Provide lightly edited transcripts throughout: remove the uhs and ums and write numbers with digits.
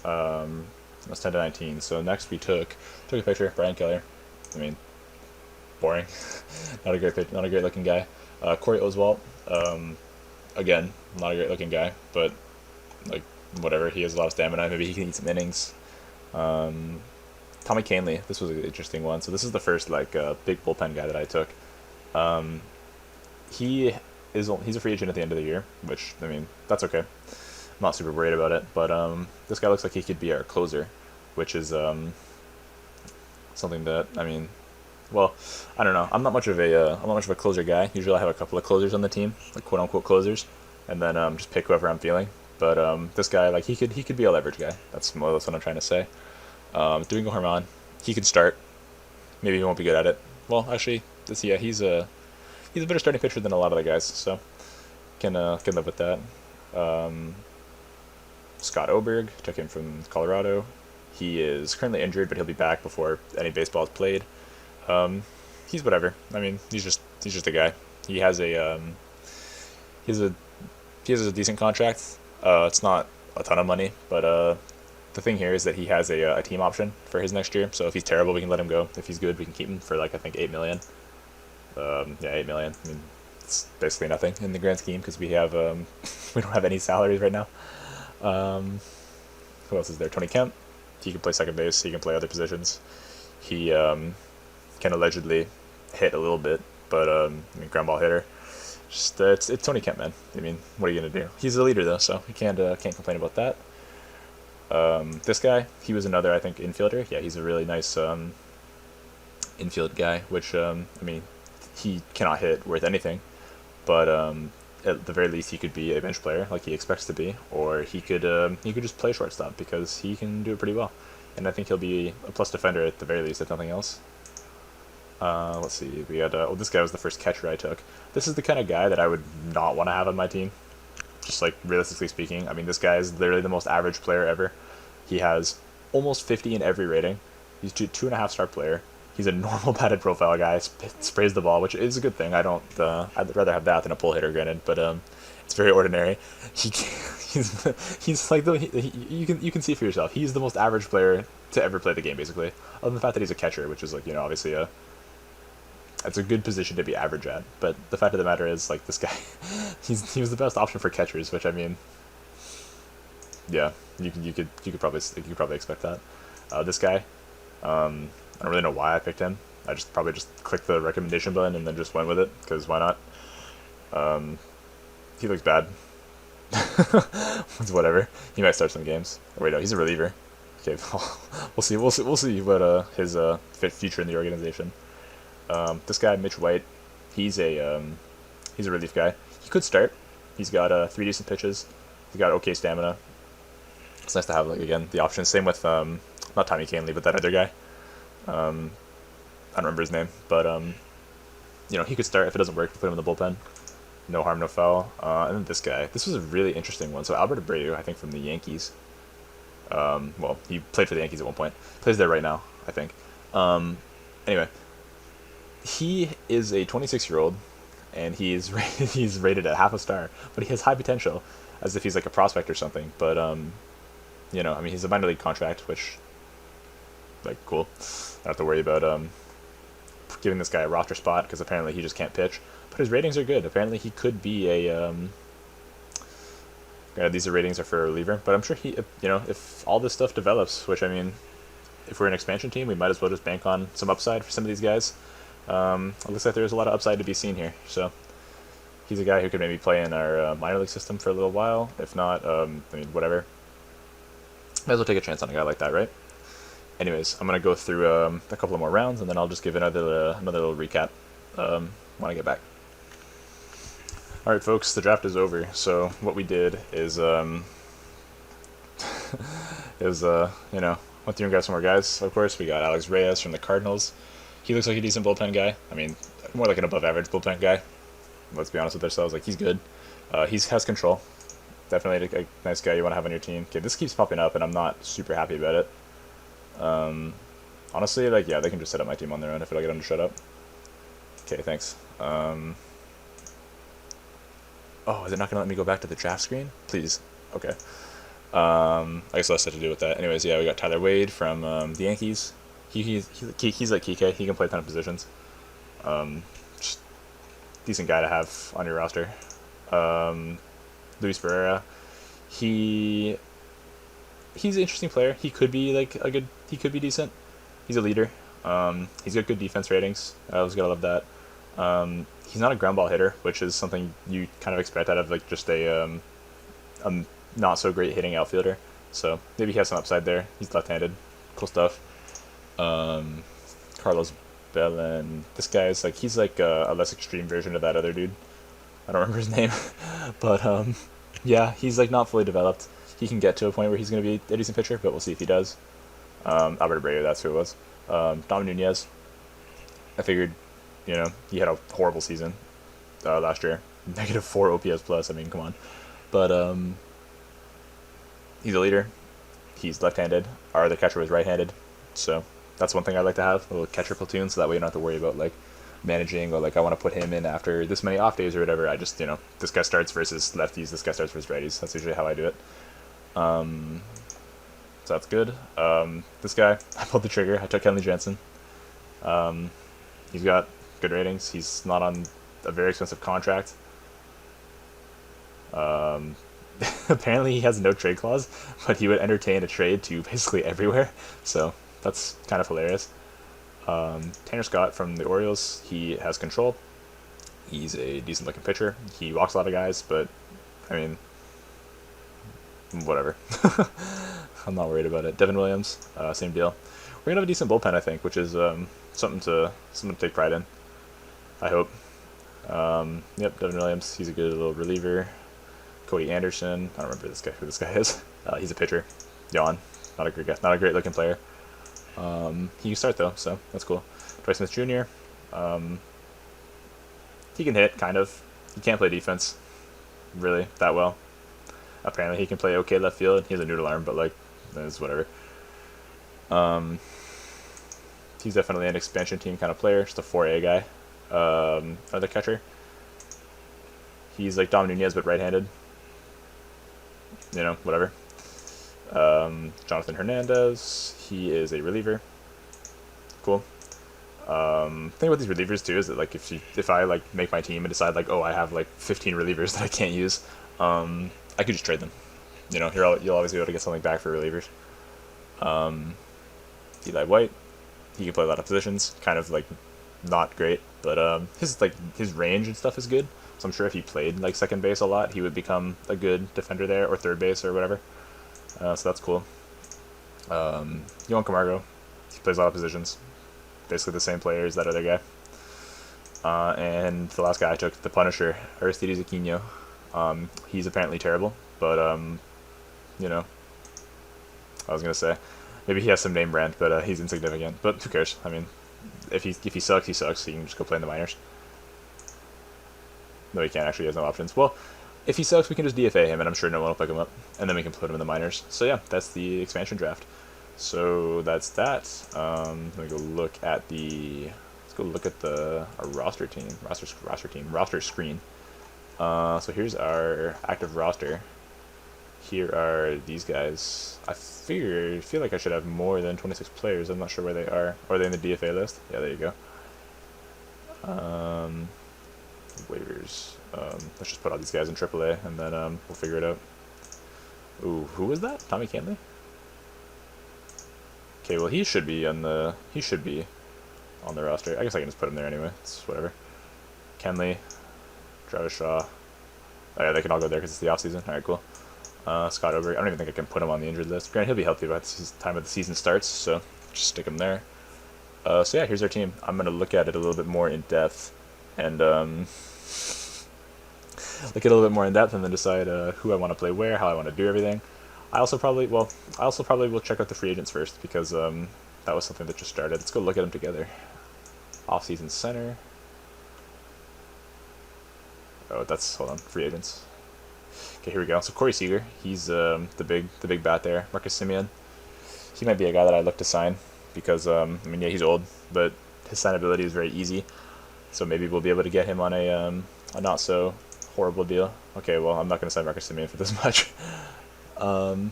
That's 10 to 19. So next we took a picture. Brian Keller. I mean, boring. Not a not a great looking guy. Corey Oswalt. Again, not a great looking guy, but like whatever. He has a lot of stamina. Maybe he can eat some innings. Tommy Canley. This was an interesting one. So this is the first like big bullpen guy that I took. He he's a free agent at the end of the year, which I mean that's okay. I'm not super worried about it, but this guy looks like he could be our closer, which is something that I mean, well, I don't know. I'm not much of a closer guy. Usually I have a couple of closers on the team, like quote unquote closers, and then just pick whoever I'm feeling. But this guy, like he could be a leverage guy. That's more or less what I'm trying to say. Doing Harman, he could start. Maybe he won't be good at it. Well, actually, yeah, he's a better starting pitcher than a lot of the guys, so can live with that. Um, Scott Oberg took him from Colorado. He is currently injured, but he'll be back before any baseball is played. Um, he's whatever. I mean, he's just a guy. He has a he's a he has a decent contract. It's not a ton of money, but the thing here is that he has a team option for his next year. So if he's terrible, we can let him go. If he's good, we can keep him for like I think 8 million. Yeah, 8 million. I mean, it's basically nothing in the grand scheme because we have we don't have any salaries right now. Um, who else is there? Tony Kemp. He can play second base. He can play other positions. He can allegedly hit a little bit, but I mean, ground ball hitter. Just it's Tony Kemp, man. I mean, what are you gonna do? He's a leader though, so you can't complain about that. This guy, he was another I think infielder. Yeah, he's a really nice infield guy. Which I mean, he cannot hit worth anything, but at the very least he could be a bench player like he expects to be, or he could just play shortstop because he can do it pretty well, and I think he'll be a plus defender at the very least if nothing else. Let's see, we got this guy was the first catcher I took. This is the kind of guy that I would not want to have on my team, just like realistically speaking. I mean, this guy is literally the most average player ever. He has almost 50 in every rating. He's two and a half star player. He's a normal batted profile guy. Sprays the ball, which is a good thing. I don't. I'd rather have that than a pull hitter, granted, but it's very ordinary. He he's like you can see for yourself. He's the most average player to ever play the game, basically. Other than the fact that he's a catcher, which is like obviously a it's a good position to be average at. But the fact of the matter is, like this guy, he was the best option for catchers, which I mean, yeah, you could probably expect that. This guy, I don't really know why I picked him. I just probably just clicked the recommendation button and then just went with it because why not? Um, he looks bad. It's whatever. He might start some games. Oh, wait, no, he's a reliever. Okay, we'll see. We'll see what his future in the organization. This guy, Mitch White, he's he's a relief guy. He could start. He's got three decent pitches. He's got okay stamina. It's nice to have like again the option. Same with not Tommy Canley, but that other guy. Um, I don't remember his name, but he could start if it doesn't work. Put him in the bullpen. No harm, no foul. And then this guy. This was a really interesting one. So Albert Abreu, I think from the Yankees. Well, he played for the Yankees at one point. Plays there right now, I think. Anyway, he is a 26-year-old, and he's rated at half a star, but he has high potential, as if he's like a prospect or something. But I mean, he's a minor league contract, which, like, cool. I don't have to worry about giving this guy a roster spot because apparently he just can't pitch. But his ratings are good. Apparently he could be a. These ratings are for a reliever, but I'm sure if all this stuff develops, which I mean, if we're an expansion team, we might as well just bank on some upside for some of these guys. It looks like there's a lot of upside to be seen here. So he's a guy who could maybe play in our minor league system for a little while. If not, I mean, whatever. Might as well take a chance on a guy like that, right? Anyways, I'm gonna go through a couple of more rounds, and then I'll just give another little recap when I get back. All right, folks, the draft is over. So what we did is went through and got some more guys. Of course, we got Alex Reyes from the Cardinals. He looks like a decent bullpen guy. I mean, more like an above-average bullpen guy. Let's be honest with ourselves. Like, he's good. He has control. Definitely a nice guy you want to have on your team. Okay, this keeps popping up, and I'm not super happy about it. Honestly, like, yeah, they can just set up my team on their own if it'll get them to shut up. Okay, thanks. Oh, is it not going to let me go back to the draft screen? Please. Okay. I guess less had to do with that. Anyways, yeah, we got Tyler Wade from the Yankees. He's like Kike. He can play a ton of positions. Just decent guy to have on your roster. Luis Ferreira. He he's an interesting player. He could be like a good. He could be decent. He's a leader. He's got good defense ratings. I was gonna love that. He's not a ground ball hitter, which is something you kind of expect out of like just a not so great hitting outfielder. So maybe he has some upside there. He's left-handed. Cool stuff. Carlos Belen. This guy's like he's like a less extreme version of that other dude. I don't remember his name, but yeah, he's like not fully developed. He can get to a point where he's going to be a decent pitcher, but we'll see if he does. Albert Abreu, that's who it was. Dom Nunez. I figured, he had a horrible season last year. -4 OPS plus. I mean, come on. But he's a leader. He's left-handed. Our other catcher was right-handed, so that's one thing I'd like to have, a little catcher platoon, so that way you don't have to worry about like managing or like I want to put him in after this many off days or whatever. I just this guy starts versus lefties, this guy starts versus righties. That's usually how I do it. So that's good. This guy, I pulled the trigger. I took Kenley Jansen. He's got good ratings. He's not on a very expensive contract. Apparently he has no trade clause, but he would entertain a trade to basically everywhere. So that's kind of hilarious. Tanner Scott from the Orioles, he has control. He's a decent looking pitcher. He walks a lot of guys, but I mean, whatever. I'm not worried about it. Devin Williams, same deal. We're gonna have a decent bullpen, I think, which is something to take pride in. I hope. Yep, Devin Williams. He's a good little reliever. Cody Anderson. I don't remember who this guy is. He's a pitcher. Yawn. Not a great guy. Not a great looking player. He can start though, so that's cool. Dwight Smith Jr. He can hit, kind of. He can't play defense, really, that well. Apparently he can play okay left field. He has a noodle arm, but like, it's whatever. He's definitely an expansion team kind of player, just a 4A guy. Another catcher. He's like Dom Nunez, but right-handed. Whatever. Jonathan Hernandez. He is a reliever. Cool. Thing about these relievers too is that like if I like make my team and decide like, oh, I have like 15 relievers that I can't use, I could just trade them. You'll always be able to get something back for relievers. Eli White, he can play a lot of positions. Kind of like not great, but his range and stuff is good. So I'm sure if he played like second base a lot, he would become a good defender there, or third base or whatever. So that's cool. Yohan Camargo, he plays a lot of positions. Basically the same player as that other guy. And the last guy I took, the Punisher, Aristides Aquino. He's apparently terrible, but I was gonna say maybe he has some name brand, but he's insignificant. But who cares? I mean, if he sucks, he sucks. So you can just go play in the minors. No, he can't. Actually, he has no options. Well, if he sucks, we can just DFA him, and I'm sure no one will pick him up, and then we can put him in the minors. So yeah, that's the expansion draft. So that's that. Let me go look at the. Let's go look at our roster team, roster screen. So here's our active roster. Here are these guys. I feel like I should have more than 26 players. I'm not sure where they are. Are they in the DFA list? Yeah, there you go. Waivers. Let's just put all these guys in AAA, and then we'll figure it out. Ooh, who was that? Tommy Cantley? Okay, well he should be on the roster. I guess I can just put him there anyway. It's whatever. Kenley, Travis Shaw. Oh yeah, they can all go there because it's the off season. All right, cool. Scott Oberg. I don't even think I can put him on the injured list. Granted, he'll be healthy by the time of the season starts, so just stick him there. So yeah, here's our team. I'm gonna look at it a little bit more in depth, and look at it a little bit more in depth, and then decide who I want to play where, how I want to do everything. I also probably will check out the free agents first because that was something that just started. Let's go look at them together. Off-season center. Oh, hold on, free agents. Okay, here we go. So Corey Seager, he's the big bat there. Marcus Semien, he might be a guy that I'd look to sign because I mean, yeah, he's old, but his signability is very easy. So maybe we'll be able to get him on a not so horrible deal. Okay, well, I'm not going to sign Marcus Semien for this much. It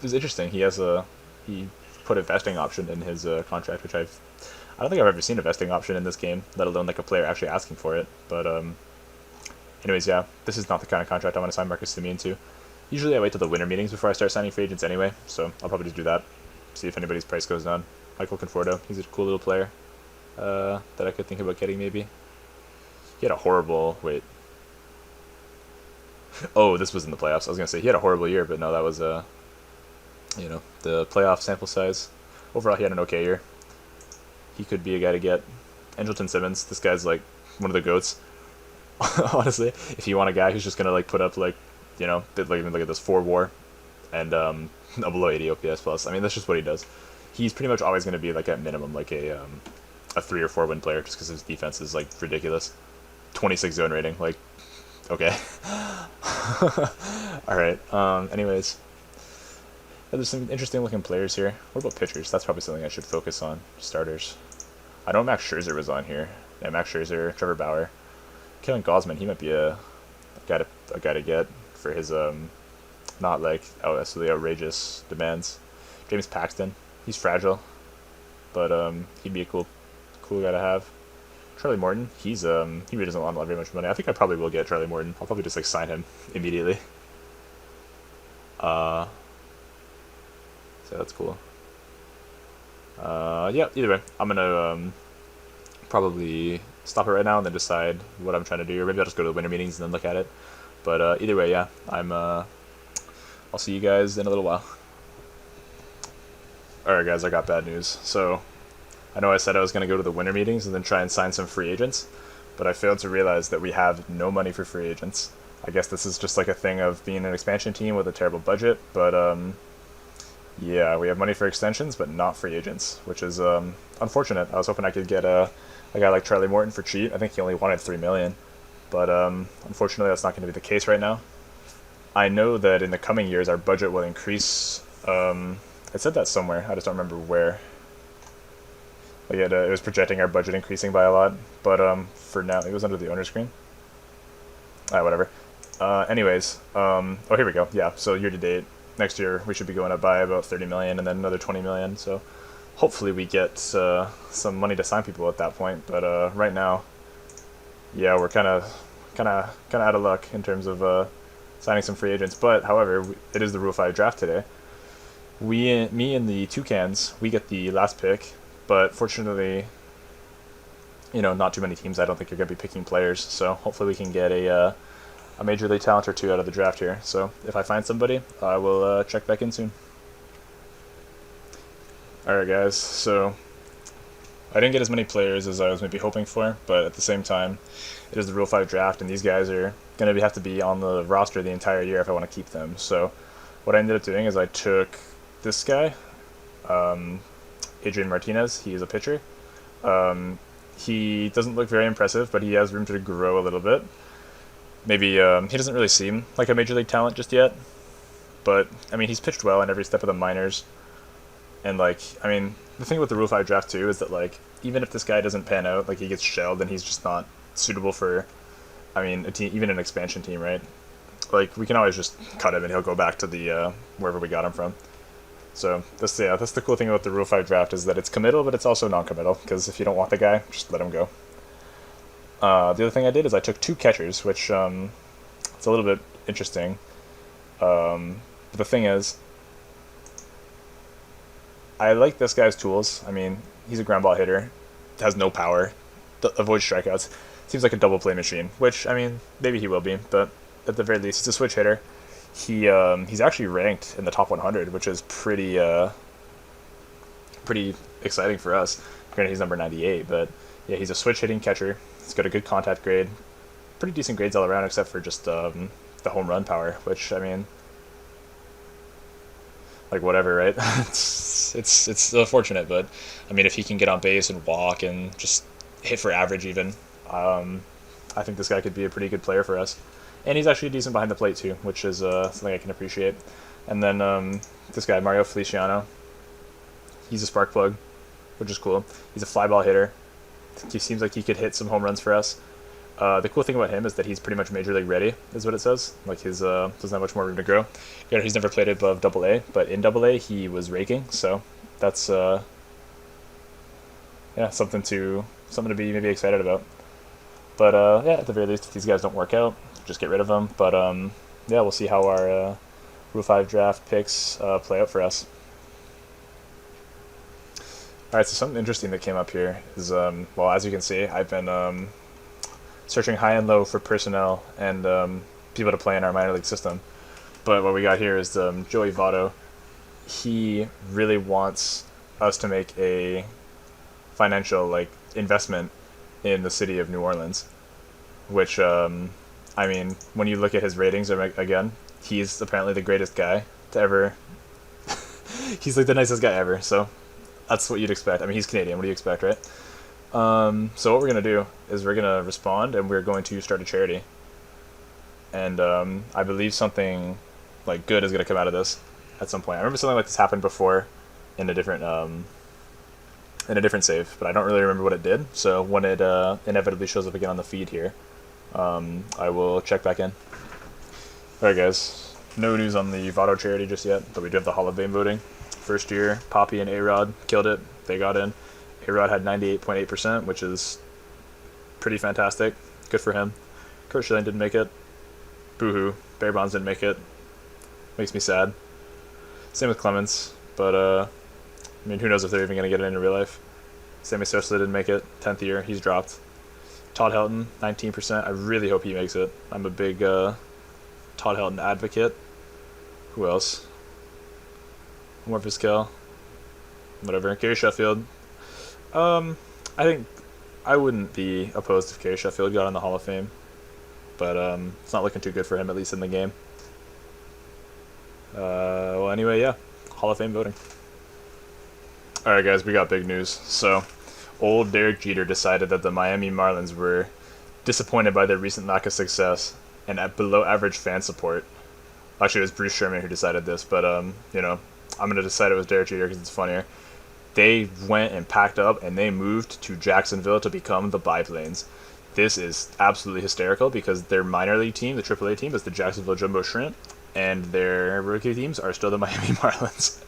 was interesting. He put a vesting option in his contract, which I don't think I've ever seen a vesting option in this game, let alone like a player actually asking for it. But anyways, yeah, this is not the kind of contract I want to sign Marcus Simeon to. Usually I wait till the winter meetings before I start signing free agents anyway, so I'll probably just do that. See if anybody's price goes down. Michael Conforto, he's a cool little player that I could think about getting maybe. He had a horrible wait. Oh, this was in the playoffs. I was gonna say he had a horrible year, but no, that was the playoff sample size. Overall, he had an okay year. He could be a guy to get. Angelton Simmons, this guy's like one of the goats. Honestly, if you want a guy who's just gonna like put up like, like look at this 4 WAR and a below 80 OPS plus. I mean, that's just what he does. He's pretty much always gonna be like at minimum like a 3 or 4 win player just because his defense is like ridiculous. 26 zone rating, like okay. All right. Anyways, there's some interesting looking players here. What about pitchers? That's probably something I should focus on. Starters. I know Max Scherzer was on here. Yeah, Max Scherzer, Trevor Bauer, Kevin Gausman. He might be a guy to get for his not like absolutely outrageous demands. James Paxton. He's fragile, but he'd be a cool guy to have. Charlie Morton. He really doesn't want very much money. I think I probably will get Charlie Morton. I'll probably just like sign him immediately. Uh, so that's cool. Yeah. Either way, I'm gonna probably stop it right now and then decide what I'm trying to do, or maybe I'll just go to the winter meetings and then look at it. But either way, yeah, I'll see you guys in a little while. All right, guys, I got bad news. So I know I said I was gonna go to the winter meetings and then try and sign some free agents, but I failed to realize that we have no money for free agents. I guess this is just like a thing of being an expansion team with a terrible budget, but yeah, we have money for extensions, but not free agents, which is unfortunate. I was hoping I could get a guy like Charlie Morton for cheap. I think he only wanted 3 million, but unfortunately, that's not going to be the case right now. I know that in the coming years, our budget will increase. I said that somewhere. I just don't remember where. Like it was projecting our budget increasing by a lot, but for now, it was under the owner screen. Whatever. Anyways, oh, here we go. Yeah, so year to date, next year we should be going up by about 30 million and then another 20 million. So hopefully we get some money to sign people at that point. But right now, yeah, we're kind of out of luck in terms of signing some free agents. But however, it is the Rule 5 draft today. Me and the Toucans, we get the last pick, but fortunately, not too many teams I don't think are going to be picking players. So hopefully we can get a major league talent or two out of the draft here. So if I find somebody, I will check back in soon. Alright guys, so I didn't get as many players as I was maybe hoping for, but at the same time, it is the Rule 5 draft, and these guys are going to have to be on the roster the entire year if I want to keep them. So what I ended up doing is I took this guy, Adrian Martinez. He is a pitcher. He doesn't look very impressive, but he has room to grow a little bit. Maybe he doesn't really seem like a major league talent just yet, but I mean he's pitched well in every step of the minors. And like, I mean, the thing with the Rule 5 draft too is that like, even if this guy doesn't pan out, like he gets shelled, and he's just not suitable for, I mean, a team, even an expansion team, right? Like we can always just cut him and he'll go back to the wherever we got him from. So that's the cool thing about the Rule 5 draft is that it's committal, but it's also non-committal, because if you don't want the guy, just let him go. The other thing I did is I took 2 catchers, which it's a little bit interesting. But the thing is, I like this guy's tools. I mean, he's a ground ball hitter, has no power, avoids strikeouts. Seems like a double play machine, which, I mean, maybe he will be, but at the very least, he's a switch hitter. He's actually ranked in the top 100, which is pretty exciting for us. Granted, he's number 98, but yeah, he's a switch hitting catcher. He's got a good contact grade, pretty decent grades all around, except for just the home run power, which, I mean, like whatever, right? it's still fortunate, but I mean, if he can get on base and walk and just hit for average even, I think this guy could be a pretty good player for us. And he's actually decent behind the plate too, which is something I can appreciate. And then this guy, Mario Feliciano, he's a spark plug, which is cool. He's a fly ball hitter. He seems like he could hit some home runs for us. The cool thing about him is that he's pretty much major league ready, is what it says. Like his doesn't have much more room to grow. Yeah, he's never played above Double A, but in Double A he was raking, so that's yeah, something to be maybe excited about. But yeah, at the very least, if these guys don't work out, just get rid of them. But yeah, we'll see how our Rule 5 draft picks play out for us. All right, so something interesting that came up here is, well, as you can see, I've been searching high and low for personnel and people to play in our minor league system. But what we got here is Joey Votto. He really wants us to make a financial investment in the city of New Orleans, which I mean, when you look at his ratings again, he's apparently the greatest guy to ever. He's like the nicest guy ever. So that's what you'd expect. I mean, he's Canadian. What do you expect, right? So what we're gonna do is we're gonna respond and we're going to start a charity. And I believe something like good is gonna come out of this at some point. I remember something like this happened before in a different save, but I don't really remember what it did. So when it inevitably shows up again on the feed here, I will check back in. Alright guys, no news on the Votto charity just yet, but we do have the Hall of Fame voting. First year, Poppy and A-Rod killed it. They got in. A-Rod had 98.8%, which is pretty fantastic. Good for him. Kurt Schilling didn't make it. Boo-hoo. Bear Bonds didn't make it. Makes me sad. Same with Clemens, but I mean, who knows if they're even going to get it in real life. Sammy Sosa didn't make it. 10th year, he's dropped. Todd Helton, 19%. I really hope he makes it. I'm a big Todd Helton advocate. Who else? More Vizquel. Whatever. Gary Sheffield. I think I wouldn't be opposed if Gary Sheffield got in the Hall of Fame, but it's not looking too good for him, at least in the game. Well, anyway, yeah, Hall of Fame voting. All right, guys, we got big news. So, old Derek Jeter decided that the Miami Marlins were disappointed by their recent lack of success and at below-average fan support. Actually, it was Bruce Sherman who decided this, but you know, I'm gonna decide it was Derek Jeter because it's funnier. They went and packed up and they moved to Jacksonville to become the Biplanes. This is absolutely hysterical because their minor league team, the AAA team, is the Jacksonville Jumbo Shrimp, and their rookie teams are still the Miami Marlins.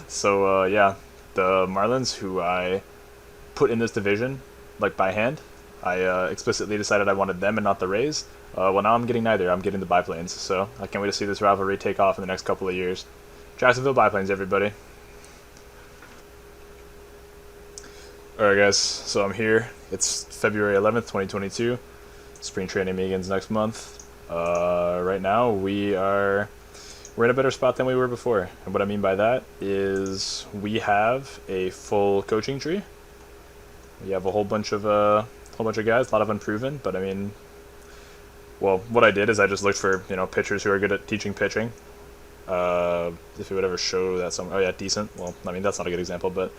So yeah, the Marlins, who I put in this division like by hand, I explicitly decided I wanted them and not the Rays. Well, now I'm getting neither. I'm getting the Biplanes. So I can't wait to see this rivalry take off in the next couple of years. Jacksonville Biplanes, everybody. Alright guys, so I'm here. It's February 11th, 2022. Spring training begins next month. Right now we're in a better spot than we were before. And what I mean by that is we have a full coaching tree. We have a whole bunch of guys, a lot of unproven, but I mean, well, what I did is I just looked for, you know, pitchers who are good at teaching pitching. If it would ever show that somewhere. Oh yeah, decent. Well, I mean, that's not a good example, but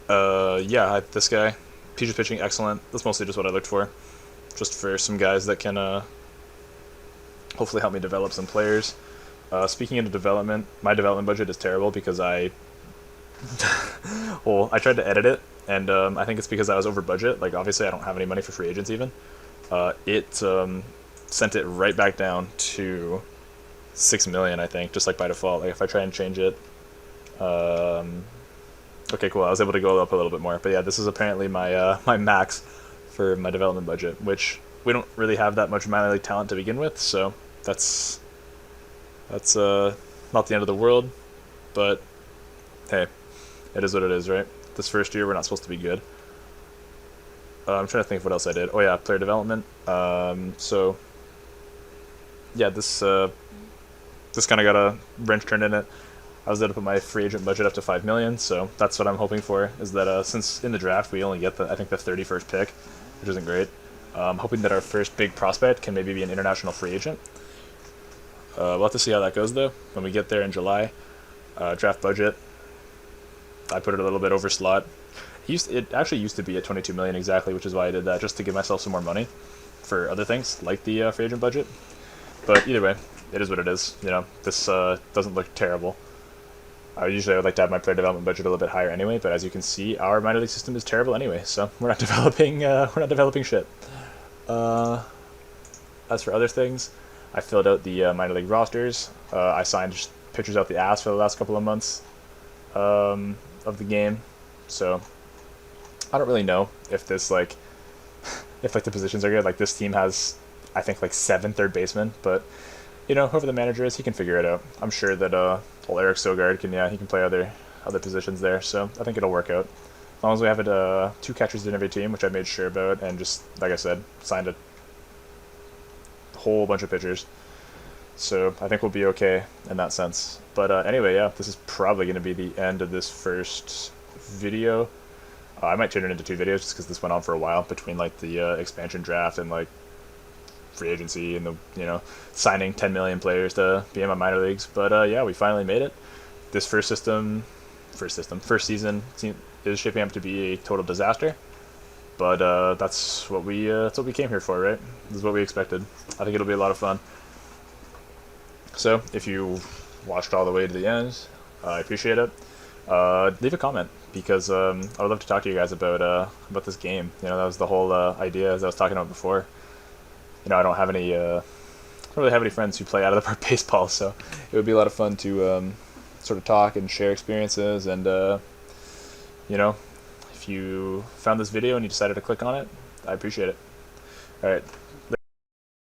yeah, this guy, teaches pitching, excellent. That's mostly just what I looked for. Just for some guys that can hopefully help me develop some players. Speaking of development, my development budget is terrible because I tried to edit it, and I think it's because I was over budget. Like, obviously I don't have any money for free agents even. It sent it right back down to 6 million, I think, just like by default. Like if I try and change it, okay, cool. I was able to go up a little bit more, but yeah, this is apparently my my max for my development budget, which we don't really have that much minor league talent to begin with, so that's not the end of the world, but hey, it is what it is, right? This first year, we're not supposed to be good. I'm trying to think of what else I did. Oh yeah, player development. So yeah, this kind of got a wrench turned in it. I was able to put my free agent budget up to 5 million, so that's what I'm hoping for. Is that since in the draft we only get I think the 31st pick, which isn't great. I'm hoping that our first big prospect can maybe be an international free agent. We'll have to see how that goes though when we get there in July. Draft budget, I put it a little bit over slot. It actually used to be at 22 million exactly, which is why I did that, just to give myself some more money for other things like the free agent budget. But either way, it is what it is. You know, this doesn't look terrible. I would like to have my player development budget a little bit higher anyway, but as you can see, our minor league system is terrible anyway, so we're not developing shit. As for other things, I filled out the minor league rosters. I signed just pitchers out the ass for the last couple of months of the game. So I don't really know if this like if like the positions are good. Like this team has, I think like 7 basemen, but whoever the manager is, he can figure it out. I'm sure that old Eric Sogard can, he can play other positions there. So I think it'll work out. As long as we have 2 catchers in every team, which I made sure about, and just like I said, signed a whole bunch of pitchers. So I think we'll be okay in that sense. But anyway, yeah, this is probably going to be the end of this first video. I might turn it into 2 videos just because this went on for a while between like the expansion draft and like free agency and the signing 10 million players to be in my minor leagues. But yeah, we finally made it. This first season is shaping up to be a total disaster. But that's what we came here for, right? This is what we expected. I think it'll be a lot of fun. So if you watched all the way to the end, I appreciate it. Leave a comment because I would love to talk to you guys about this game. That was the whole idea as I was talking about before. I don't really have any friends who play out of the park baseball, so it would be a lot of fun to sort of talk and share experiences. And if you found this video and you decided to click on it, I appreciate it. All right.